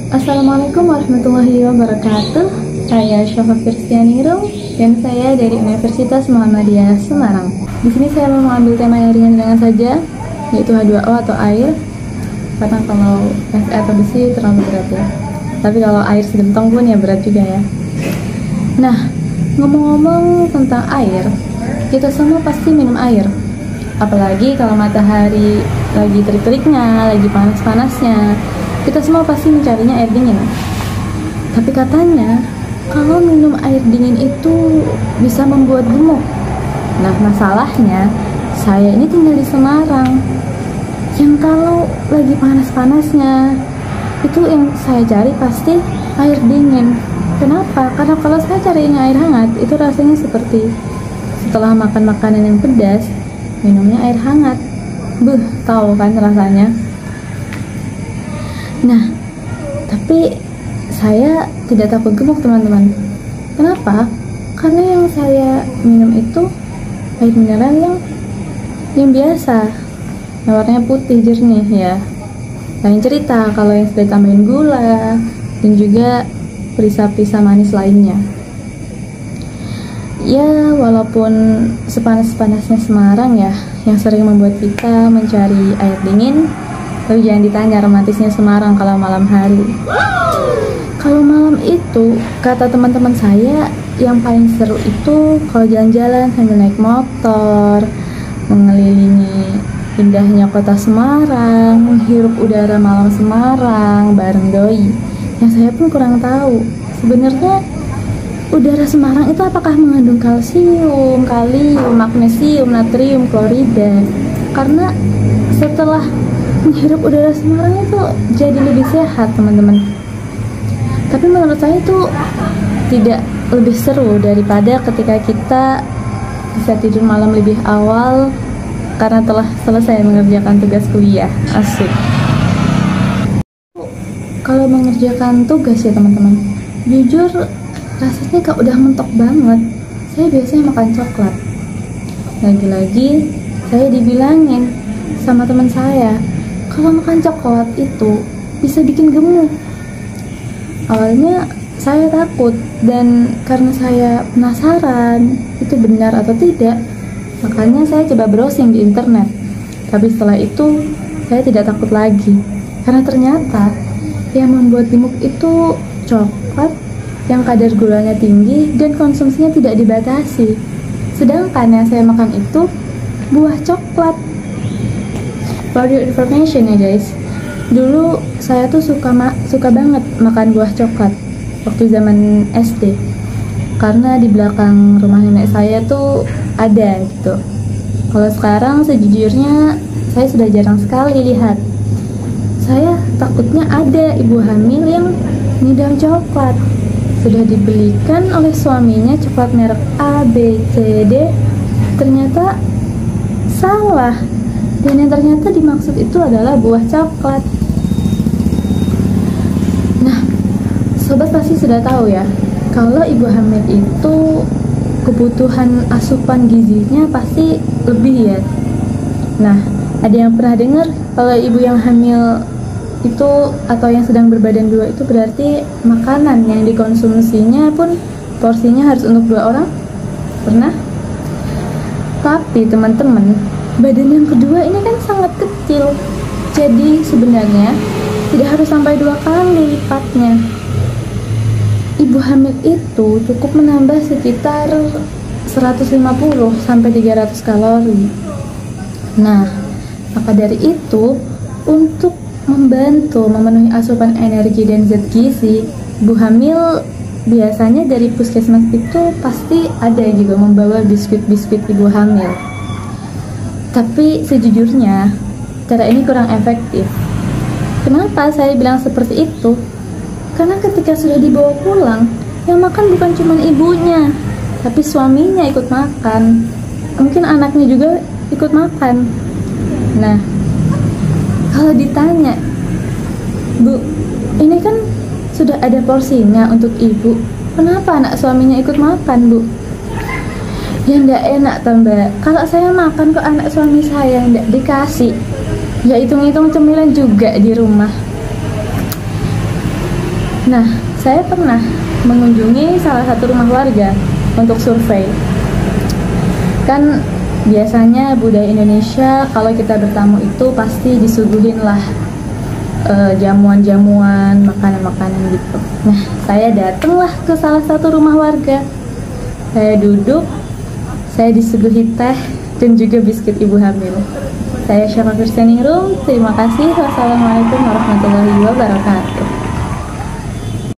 Assalamualaikum warahmatullahi wabarakatuh. Saya Syafa Firstianirung dan saya dari Universitas Muhammadiyah Semarang. Di sini saya mau mengambil tema yang ringan-ringan saja, yaitu H2O atau air. Karena kalau Fe atau besi terlalu berat ya. Tapi kalau air segentong pun ya berat juga ya. Nah, ngomong-ngomong tentang air, kita semua pasti minum air. Apalagi kalau matahari lagi terik-teriknya, lagi panas-panasnya, kita semua pasti mencarinya air dingin. Tapi katanya, kalau minum air dingin itu bisa membuat gemuk. Nah, masalahnya, saya ini tinggal di Semarang. Yang kalau lagi panas-panasnya, itu yang saya cari pasti air dingin. Kenapa? Karena kalau saya cari air hangat, itu rasanya seperti setelah makan makanan yang pedas, minumnya air hangat. Tahu kan rasanya? Nah, tapi saya tidak takut gemuk teman-teman. Kenapa? Karena yang saya minum itu air mineral yang biasa, warnanya putih jernih ya. Lain cerita kalau yang sudah tambahin gula dan juga perisa-perisa manis lainnya. Ya, walaupun sepanas-panasnya Semarang ya, yang sering membuat kita mencari air dingin, tapi jangan ditanya romantisnya Semarang kalau malam hari. Kalau malam itu, kata teman-teman saya, yang paling seru itu kalau jalan-jalan sambil naik motor, mengelilingi indahnya kota Semarang, menghirup udara malam Semarang bareng doi. Yang saya pun kurang tahu, sebenarnya udara Semarang itu apakah mengandung kalsium, kalium, magnesium, natrium, klorida. Karena setelah menghirup udara Semarang itu jadi lebih sehat teman-teman. Tapi menurut saya itu tidak lebih seru daripada ketika kita bisa tidur malam lebih awal karena telah selesai mengerjakan tugas kuliah. Asik. Kalau mengerjakan tugas ya teman-teman, jujur rasanya kok udah mentok banget. Saya biasanya makan coklat. Lagi-lagi saya dibilangin sama teman saya, kalau makan coklat itu bisa bikin gemuk. Awalnya saya takut, dan karena saya penasaran itu benar atau tidak, makanya saya coba browsing di internet. Tapi setelah itu saya tidak takut lagi, karena ternyata yang membuat gemuk itu coklat yang kadar gulanya tinggi dan konsumsinya tidak dibatasi. Sedangkan yang saya makan itu buah coklat. For your information ya guys, dulu saya tuh suka banget makan buah coklat waktu zaman SD, karena di belakang rumah nenek saya tuh ada gitu. Kalau sekarang sejujurnya saya sudah jarang sekali lihat. Saya takutnya ada ibu hamil yang ngidam coklat. Sudah dibelikan oleh suaminya coklat merek A, B, C, D, ternyata salah. Dan yang ternyata dimaksud itu adalah buah coklat. Nah, sobat pasti sudah tahu ya, kalau ibu hamil itu kebutuhan asupan gizinya pasti lebih ya. Nah, ada yang pernah dengar kalau ibu yang hamil itu atau yang sedang berbadan dua itu berarti makanan yang dikonsumsinya pun porsinya harus untuk 2 orang? Pernah? Tapi teman-teman, badan yang kedua ini kan sangat kecil, jadi sebenarnya tidak harus sampai 2 kali lipatnya. Ibu hamil itu cukup menambah sekitar 150 sampai 300 kalori. Nah, maka dari itu, untuk membantu memenuhi asupan energi dan zat gizi, ibu hamil biasanya dari puskesmas itu pasti ada juga membawa biskuit-biskuit ibu hamil. Tapi sejujurnya cara ini kurang efektif. Kenapa saya bilang seperti itu? Karena ketika sudah dibawa pulang, yang makan bukan cuma ibunya, tapi suaminya ikut makan. Mungkin anaknya juga ikut makan. Nah, kalau ditanya, Bu, ini kan sudah ada porsinya untuk ibu, kenapa anak suaminya ikut makan, Bu? Ya ndak enak tambah. Kalau saya makan kok anak suami saya ndak dikasih, ya hitung-hitung cemilan juga di rumah. Nah, saya pernah mengunjungi salah satu rumah warga untuk survei. Kan biasanya budaya Indonesia kalau kita bertamu itu pasti disuguhin lah jamuan-jamuan, makanan-makanan gitu. Nah, saya datanglah ke salah satu rumah warga. Saya duduk, saya disuguhi teh dan juga biskuit ibu hamil. Saya Syafa Firsaningrum, terima kasih. Wassalamualaikum warahmatullahi wabarakatuh.